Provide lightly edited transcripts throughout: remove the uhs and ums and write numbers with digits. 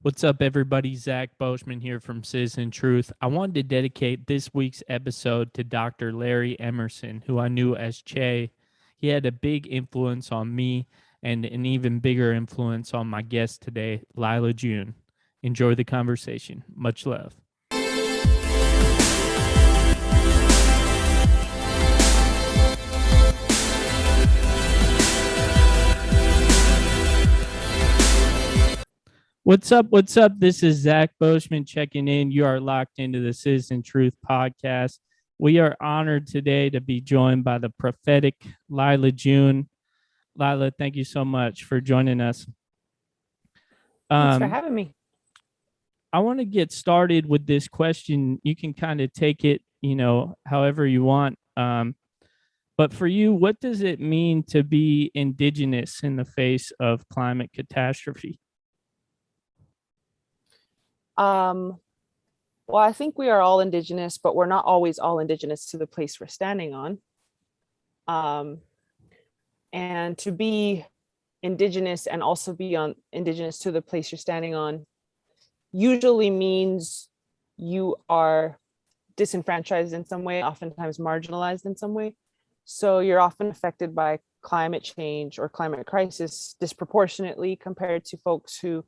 What's up, everybody? Zach Boschman here from Citizen Truth. I wanted to dedicate this week's episode to Dr. Larry Emerson, who I knew as Che. He had a big influence on me and an even bigger influence on my guest today, Lyla June. Enjoy the conversation. Much love. What's up? What's up? This is Zach Boschman checking in. You are locked into the Citizen Truth podcast. We are honored today to be joined by the prophetic Lyla June. Lyla, thank you so much for joining us. Thanks for having me. I want to get started with this question. You can kind of take it, however you want. But for you, what does it mean to be Indigenous in the face of climate catastrophe? Well, I think we are all Indigenous, but we're not always all Indigenous to the place we're standing on. And to be Indigenous and also be Indigenous to the place you're standing on usually means you are disenfranchised in some way, oftentimes marginalized in some way. So you're often affected by climate change or climate crisis disproportionately compared to folks who,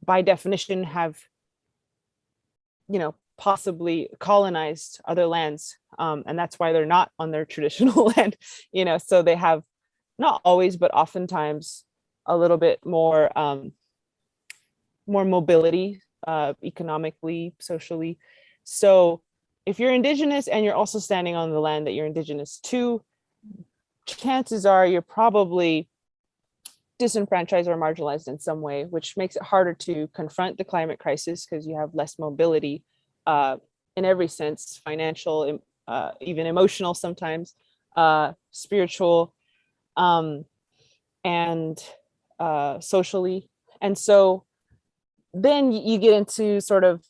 by definition, have possibly colonized other lands. And that's why they're not on their traditional land, so they have not always, but oftentimes a little bit more mobility, economically, socially. So if you're Indigenous and you're also standing on the land that you're Indigenous to, chances are you're probably disenfranchised or marginalized in some way, which makes it harder to confront the climate crisis because you have less mobility in every sense, financial, even emotional sometimes, spiritual, and socially. And so then you get into sort of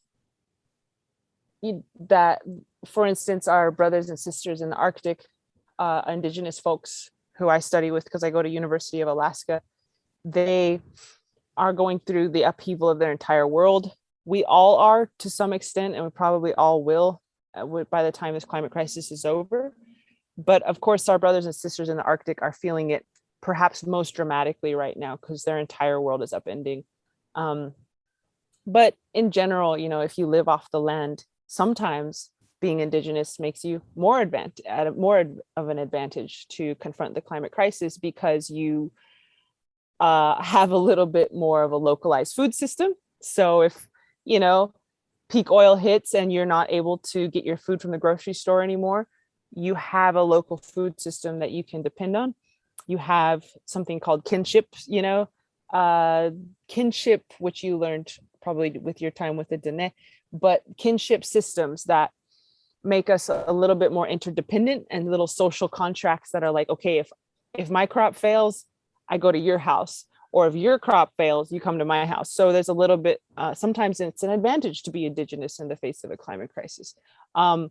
that, for instance, our brothers and sisters in the Arctic, Indigenous folks who I study with because I go to University of Alaska, they are going through the upheaval of their entire world. We all are to some extent, and we probably all will by the time this climate crisis is over. But of course, our brothers and sisters in the Arctic are feeling it perhaps most dramatically right now because their entire world is upending. But in general, if you live off the land, sometimes being Indigenous makes you more of an advantage to confront the climate crisis because you have a little bit more of a localized food system. So if, peak oil hits and you're not able to get your food from the grocery store anymore, you have a local food system that you can depend on. You have something called kinship, kinship, which you learned probably with your time with the Diné, but kinship systems that make us a little bit more interdependent and little social contracts that are like, okay, if my crop fails, I go to your house, or if your crop fails, you come to my house. So there's a little bit, sometimes it's an advantage to be Indigenous in the face of a climate crisis. Last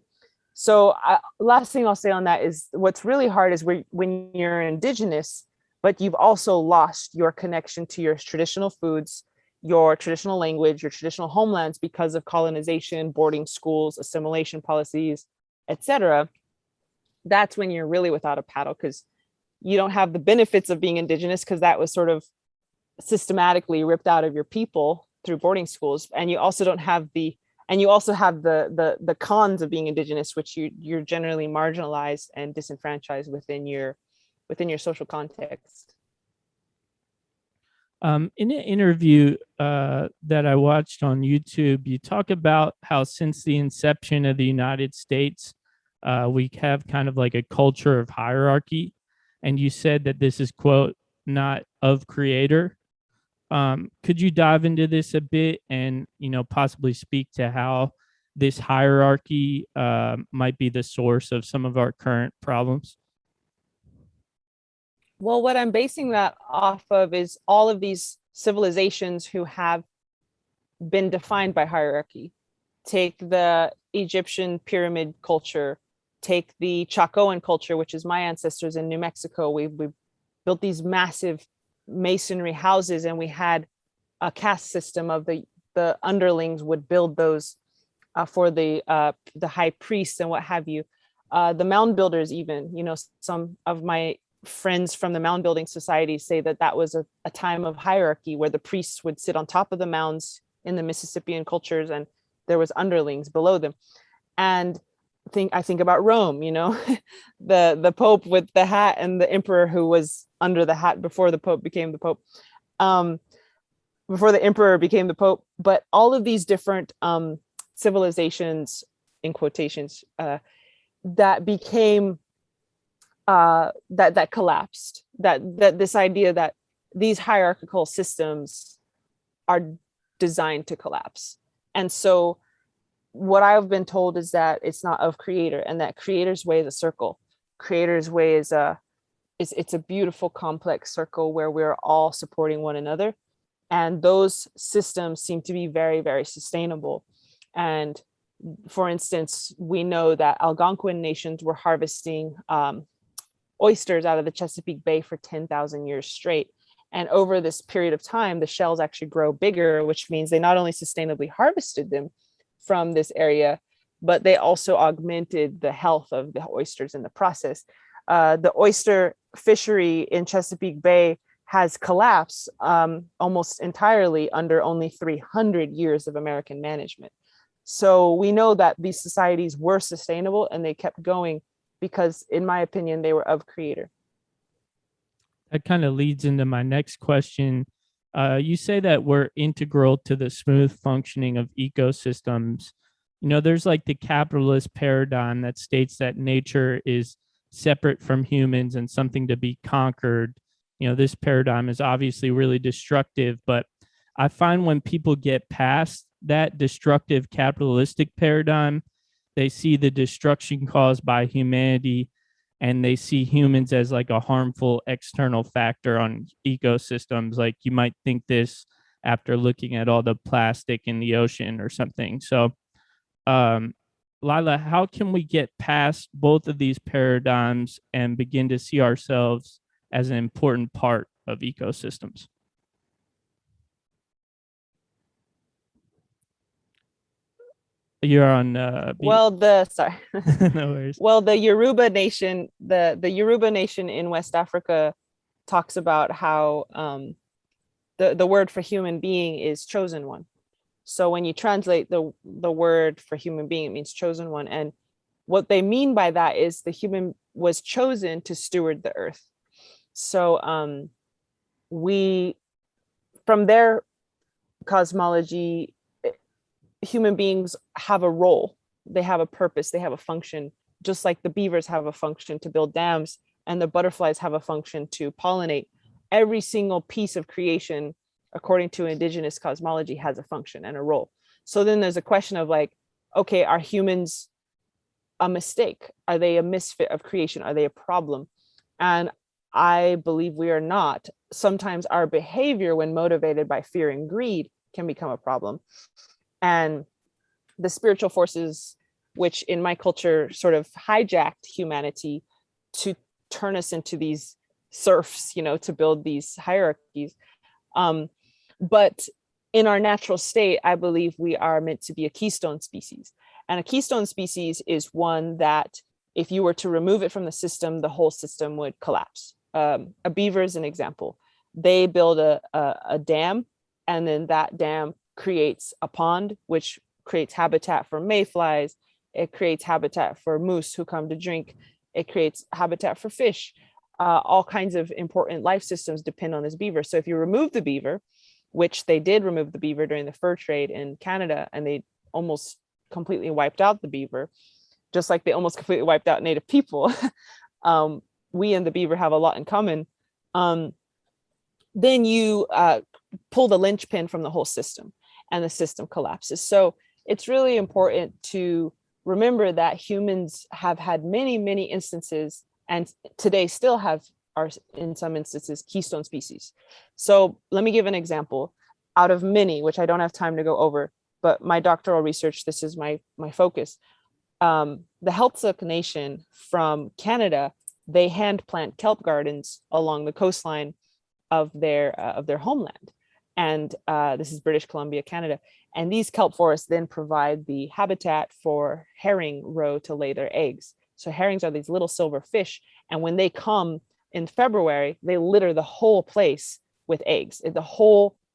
thing I'll say on that is what's really hard is when you're Indigenous, but you've also lost your connection to your traditional foods, your traditional language, your traditional homelands because of colonization, boarding schools, assimilation policies, etc. That's when you're really without a paddle because you don't have the benefits of being Indigenous because that was sort of systematically ripped out of your people through boarding schools. And you also don't have the cons of being Indigenous, which you're generally marginalized and disenfranchised within your social context. In an interview that I watched on YouTube, you talk about how since the inception of the United States, we have kind of like a culture of hierarchy. And you said that this is, quote, not of creator. Could you dive into this a bit and, possibly speak to how this hierarchy might be the source of some of our current problems? Well, what I'm basing that off of is all of these civilizations who have been defined by hierarchy. Take the Egyptian pyramid culture, take the Chacoan culture, which is my ancestors in New Mexico. We built these massive masonry houses, and we had a caste system of the the underlings would build those for the high priests and what have you. The mound builders, even, you know, some of my friends from the mound building society say that that was a time of hierarchy where the priests would sit on top of the mounds in the Mississippian cultures, and there was underlings below them. And I think about Rome, you know, the Pope with the hat and the emperor who was under the hat before the Pope became the Pope, before the emperor became the Pope. But all of these different civilizations, in quotations, that became that collapsed, that this idea that these hierarchical systems are designed to collapse. And so what I've been told is that it's not of creator, and that creator's way is a circle. Creator's way is it's a beautiful complex circle where we're all supporting one another. And those systems seem to be very, very sustainable. And for instance, we know that Algonquin nations were harvesting oysters out of the Chesapeake Bay for 10,000 years straight. And over this period of time, the shells actually grow bigger, which means they not only sustainably harvested them from this area, but they also augmented the health of the oysters in the process. The oyster fishery in Chesapeake Bay has collapsed almost entirely under only 300 years of American management. So we know that these societies were sustainable and they kept going because, in my opinion, they were of creator. That kind of leads into my next question. You say that we're integral to the smooth functioning of ecosystems. You know, there's like the capitalist paradigm that states that nature is separate from humans and something to be conquered. You know, this paradigm is obviously really destructive, but I find when people get past that destructive capitalistic paradigm, they see the destruction caused by humanity, and they see humans as like a harmful external factor on ecosystems. Like you might think this after looking at all the plastic in the ocean or something. So, Lyla, how can we get past both of these paradigms and begin to see ourselves as an important part of ecosystems? You're on Well, sorry. no worries. Well, the Yoruba nation, the Yoruba nation in West Africa talks about how the word for human being is chosen one. So when you translate the word for human being, it means chosen one. And what they mean by that is the human was chosen to steward the earth. So we, from their cosmology, human beings have a role, they have a purpose, they have a function, just like the beavers have a function to build dams and the butterflies have a function to pollinate. Every single piece of creation, according to indigenous cosmology, has a function and a role. So then there's a question of like, okay, are humans a mistake? Are they a misfit of creation? Are they a problem? And I believe we are not. Sometimes our behavior, when motivated by fear and greed, can become a problem. And the spiritual forces, which in my culture sort of hijacked humanity to turn us into these serfs, you know, to build these hierarchies. But in our natural state, I believe we are meant to be a keystone species. And a keystone species is one that if you were to remove it from the system, the whole system would collapse. A beaver is an example. They build a dam, and then that dam creates a pond, which creates habitat for mayflies. It creates habitat for moose who come to drink. It creates habitat for fish. All kinds of important life systems depend on this beaver. So if you remove the beaver, which they did remove the beaver during the fur trade in Canada, and they almost completely wiped out the beaver, just like they almost completely wiped out Native people. We and the beaver have a lot in common. Then you pull the linchpin from the whole system, and the system collapses. So it's really important to remember that humans have had many, many instances, and today still are in some instances keystone species. So let me give an example out of many, which I don't have time to go over, but my doctoral research, this is my focus. The Heiltsuk Nation from Canada, they hand plant kelp gardens along the coastline of their homeland. And this is British Columbia, Canada. And these kelp forests then provide the habitat for herring roe to lay their eggs. So herrings are these little silver fish. And when they come in February, they litter the whole place with eggs.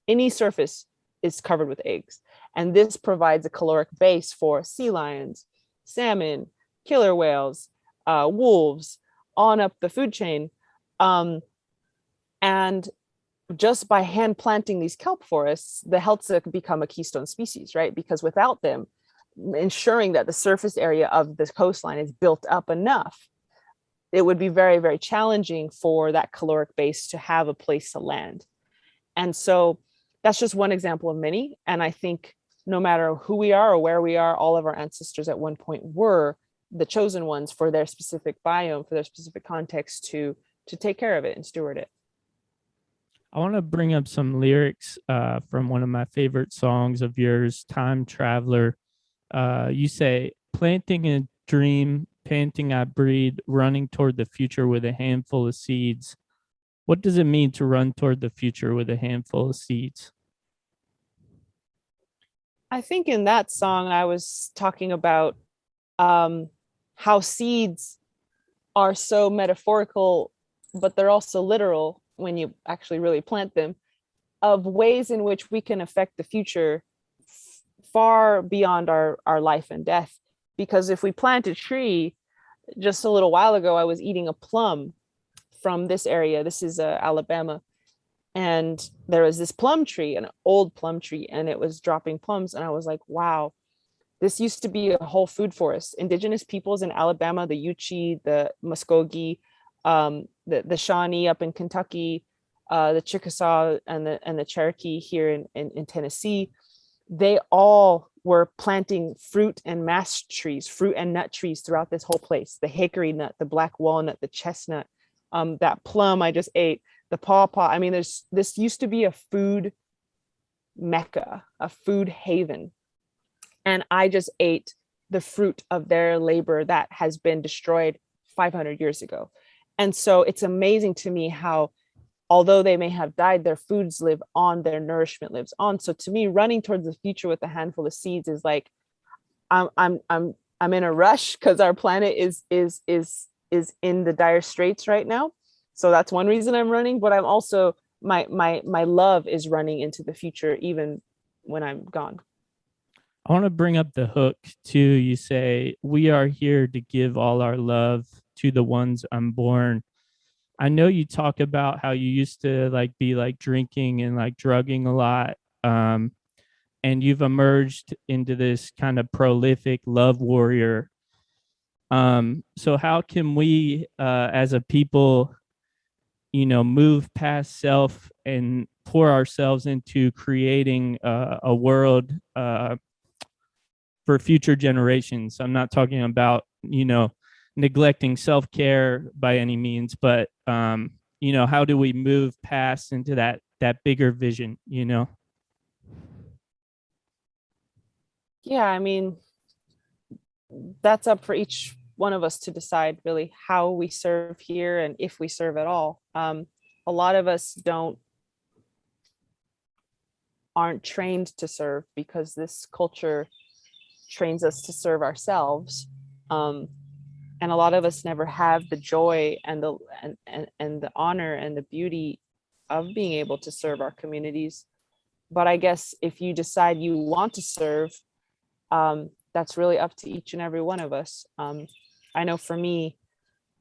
Any surface is covered with eggs. And this provides a caloric base for sea lions, salmon, killer whales, wolves, on up the food chain. And just by hand planting these kelp forests, the Heeltse become a keystone species, right? Because without them, ensuring that the surface area of the coastline is built up enough, it would be very, very challenging for that caloric base to have a place to land. And so that's just one example of many. And I think no matter who we are or where we are, all of our ancestors at one point were the chosen ones for their specific biome, for their specific context to take care of it and steward it. I want to bring up some lyrics from one of my favorite songs of yours, Time Traveler. You say, planting a dream, panting I breed, running toward the future with a handful of seeds. What does it mean to run toward the future with a handful of seeds? I think in that song, I was talking about how seeds are so metaphorical, but they're also literal when you actually really plant them, of ways in which we can affect the future far beyond our life and death. Because if we plant a tree, just a little while ago, I was eating a plum from this area. This is Alabama. And there was this plum tree, an old plum tree, and it was dropping plums. And I was like, wow, this used to be a whole food forest. Indigenous peoples in Alabama, the Yuchi, the Muskogee, the Shawnee up in Kentucky, the Chickasaw and the Cherokee here in Tennessee, they all were planting fruit and nut trees throughout this whole place. The hickory nut, the black walnut, the chestnut, that plum I just ate, the pawpaw. I mean, this used to be a food mecca, a food haven. And I just ate the fruit of their labor that has been destroyed 500 years ago. And so it's amazing to me how, although they may have died, their foods live on, their nourishment lives on. So to me, running towards the future with a handful of seeds is like, I'm in a rush because our planet is in the dire straits right now. So that's one reason I'm running, but I'm also, my love is running into the future, even when I'm gone. I want to bring up the hook too. You say, we are here to give all our love to the ones unborn. I know you talk about how you used to be drinking and drugging a lot. And you've emerged into this kind of prolific love warrior. So how can we, as a people, move past self and pour ourselves into creating a world for future generations? I'm not talking about, neglecting self-care by any means, but, how do we move past into that bigger vision, Yeah, I mean, that's up for each one of us to decide really how we serve here and if we serve at all. A lot of us aren't trained to serve because this culture trains us to serve ourselves. And a lot of us never have the joy and the honor and the beauty of being able to serve our communities. But I guess if you decide you want to serve, that's really up to each and every one of us. I know for me,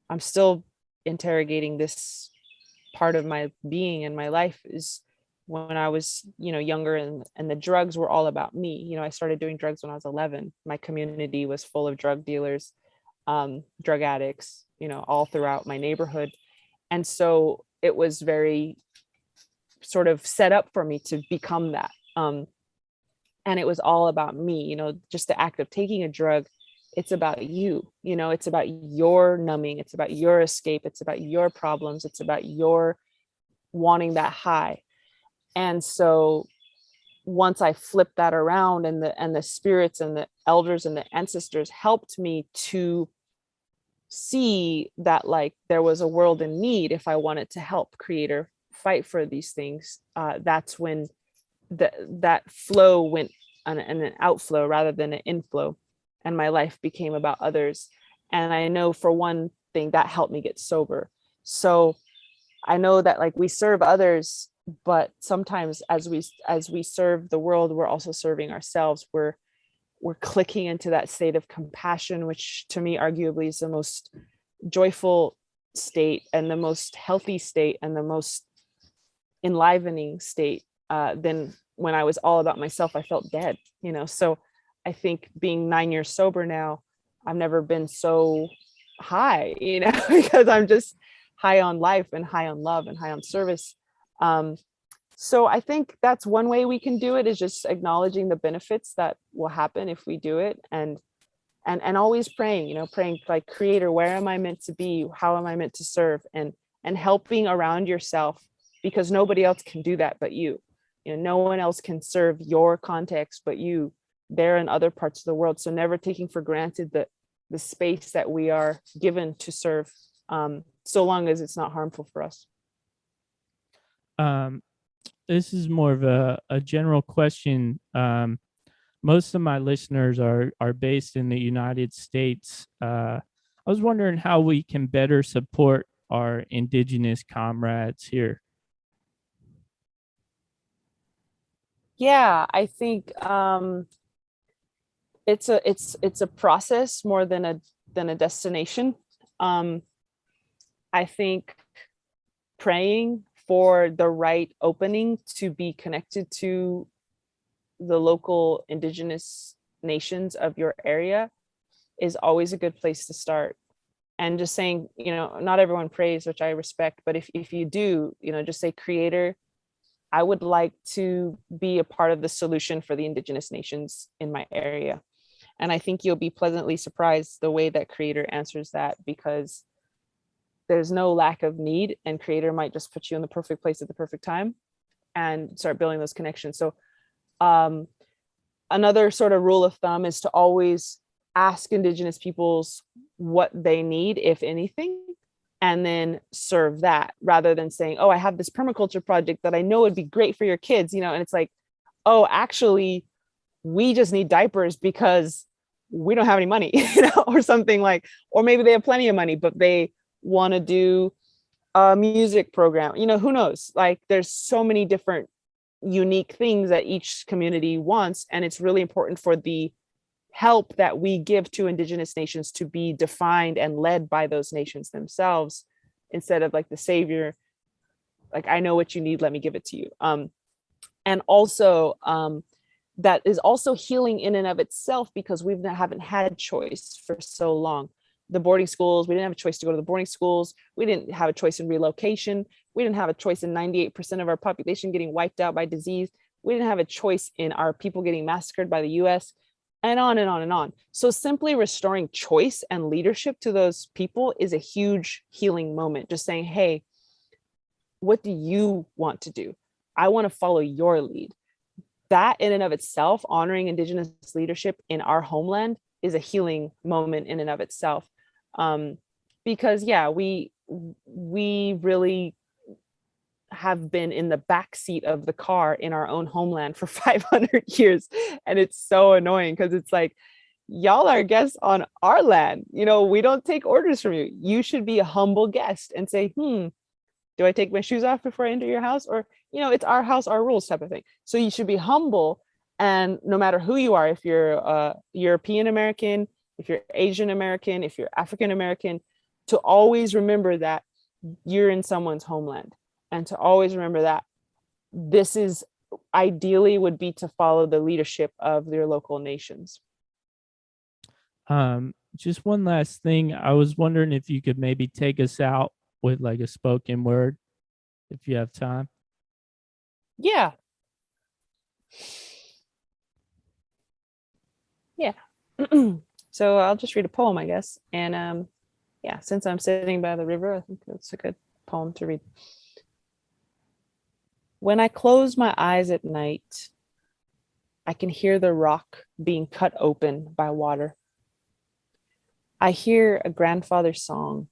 I'm still interrogating this part of my being and my life. Is when I was, younger and the drugs were all about me. I started doing drugs when I was 11. My community was full of drug dealers, drug addicts, all throughout my neighborhood. And so it was very sort of set up for me to become that. And it was all about me, just the act of taking a drug. It's about you, it's about your numbing. It's about your escape. It's about your problems. It's about your wanting that high. And so once I flipped that around and the spirits and the elders and the ancestors helped me to see that there was a world in need if I wanted to help create or fight for these things, that's when that flow went on an outflow rather than an inflow, and my life became about others. And I know for one thing that helped me get sober. So I know that like we serve others, but sometimes as we serve the world, we're also serving ourselves. We're clicking into that state of compassion, which to me arguably is the most joyful state and the most healthy state and the most enlivening state. Then when I was all about myself, I felt dead, so I think being 9 years sober now, I've never been so high, because I'm just high on life and high on love and high on service. So I think that's one way we can do it, is just acknowledging the benefits that will happen if we do it, and always praying, praying like, Creator, where am I meant to be? How am I meant to serve? And helping around yourself, because nobody else can do that but you. No one else can serve your context but you there in other parts of the world. So never taking for granted the space that we are given to serve, so long as it's not harmful for us. This is more of a general question. Most of my listeners are based in the United States. I was wondering how we can better support our Indigenous comrades here. Yeah, I think it's a process more than a destination. I think praying for the right opening to be connected to the local Indigenous nations of your area is always a good place to start. And just saying, not everyone prays, which I respect, but if you do, just say, Creator, I would like to be a part of the solution for the Indigenous nations in my area. And I think you'll be pleasantly surprised the way that Creator answers that, because there's no lack of need, and Creator might just put you in the perfect place at the perfect time and start building those connections. So another sort of rule of thumb is to always ask Indigenous peoples what they need, if anything, and then serve that, rather than saying, oh, I have this permaculture project that I know would be great for your kids, and it's like, oh, actually, we just need diapers because we don't have any money, or something like, or maybe they have plenty of money, but they want to do a music program, who knows? Like, there's so many different unique things that each community wants. And it's really important for the help that we give to Indigenous nations to be defined and led by those nations themselves, instead of like the savior, like, I know what you need, let me give it to you. And also that is also healing in and of itself, because we haven't had choice for so long. The boarding schools, we didn't have a choice to go to the boarding schools. We didn't have a choice in relocation. We didn't have a choice in 98% of our population getting wiped out by disease. We didn't have a choice in our people getting massacred by the US, and on and on and on. So simply restoring choice and leadership to those people is a huge healing moment. Just saying, hey, what do you want to do? I want to follow your lead. That in and of itself, honoring Indigenous leadership in our homeland, is a healing moment in and of itself. Because yeah, we really have been in the back seat of the car in our own homeland for 500 years. And it's so annoying, because it's like, y'all are guests on our land. We don't take orders from you. You should be a humble guest and say, do I take my shoes off before I enter your house? Or, it's our house, our rules type of thing. So you should be humble. And no matter who you are, if you're European American, if you're Asian American, if you're African American, to always remember that you're in someone's homeland, and to always remember that this is ideally would be to follow the leadership of your local nations. Just one last thing. I was wondering if you could maybe take us out with like a spoken word, if you have time. Yeah. So I'll just read a poem, I guess. And yeah, since I'm sitting by the river, I think that's a good poem to read. When I close my eyes at night, I can hear the rock being cut open by water. I hear a grandfather's song,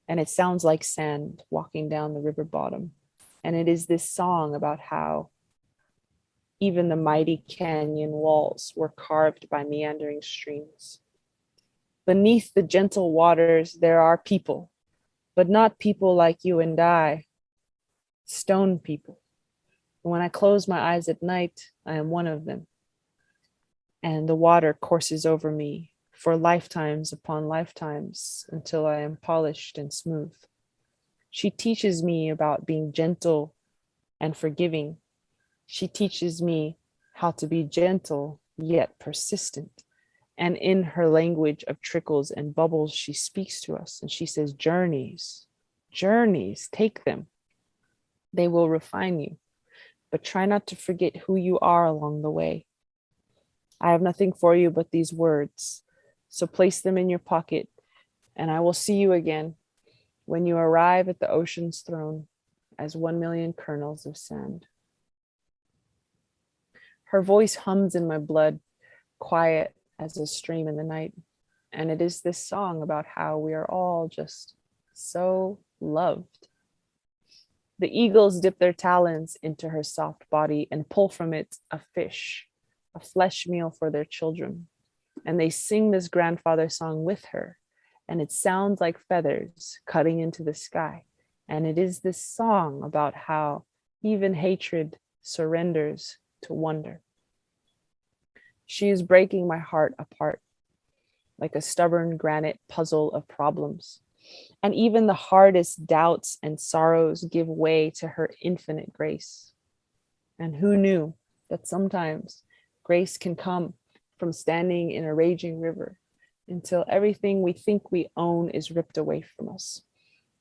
and it sounds like sand walking down the river bottom. And it is this song about how Even the mighty canyon walls were carved by meandering streams. Beneath the gentle waters, there are people, but not people like you and I, stone people. When I close my eyes at night, I am one of them. And the water courses over me for lifetimes upon lifetimes until I am polished and smooth. She teaches me about being gentle and forgiving. She teaches me how to be gentle yet persistent. And in her language of trickles and bubbles, she speaks to us and she says, journeys, take them. They will refine you, but try not to forget who you are along the way. I have nothing for you but these words, so place them in your pocket, and I will see you again when you arrive at the ocean's throne as 1,000,000 kernels of sand. Her voice hums in my blood, quiet as a stream in the night, and it is this song about how we are all just so loved. The eagles dip their talons into her soft body and pull from it a fish, a flesh meal for their children. And they sing this grandfather song with her, and it sounds like feathers cutting into the sky. And it is this song about how even hatred surrenders to wonder. She is breaking my heart apart like a stubborn granite puzzle of problems. And even the hardest doubts and sorrows give way to her infinite grace. And who knew that sometimes grace can come from standing in a raging river until everything we think we own is ripped away from us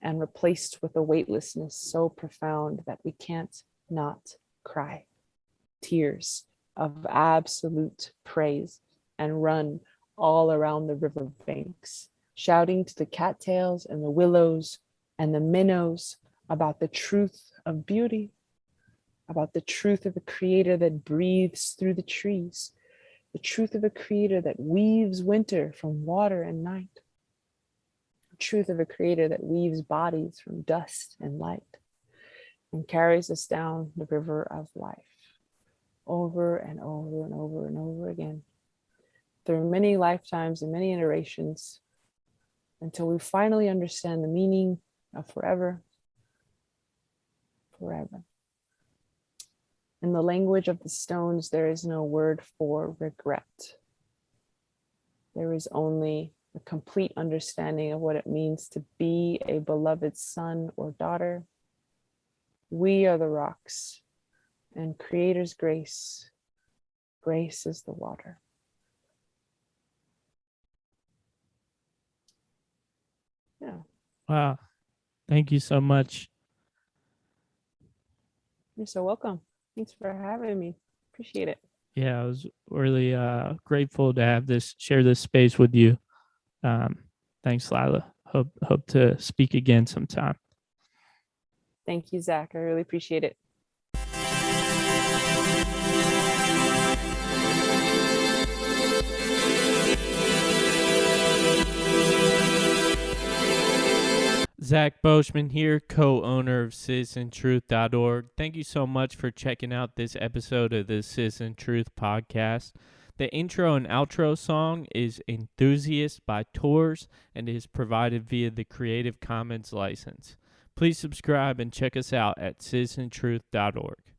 and replaced with a weightlessness so profound that we can't not cry. Tears of absolute praise and run all around the river banks, shouting to the cattails and the willows and the minnows about the truth of beauty, about the truth of a creator that breathes through the trees, the truth of a creator that weaves winter from water and night, the truth of a creator that weaves bodies from dust and light and carries us down the river of life over and over and over and over again through many lifetimes and many iterations until we finally understand the meaning of forever, forever. In the language of the stones, there is no word for regret. There is only a complete understanding of what it means to be a beloved son or daughter. We are the rocks, and Creator's grace, grace is the water. Yeah. Wow. Thank you so much. You're so welcome. Thanks for having me. Appreciate it. Yeah, I was really grateful to have share this space with you. Thanks, Lyla. Hope to speak again sometime. Thank you, Zach. I really appreciate it. Zach Boschman here, co-owner of citizentruth.org. Thank you so much for checking out this episode of the Citizen Truth podcast. The intro and outro song is Enthusiast by Tours and is provided via the Creative Commons license. Please subscribe and check us out at citizentruth.org.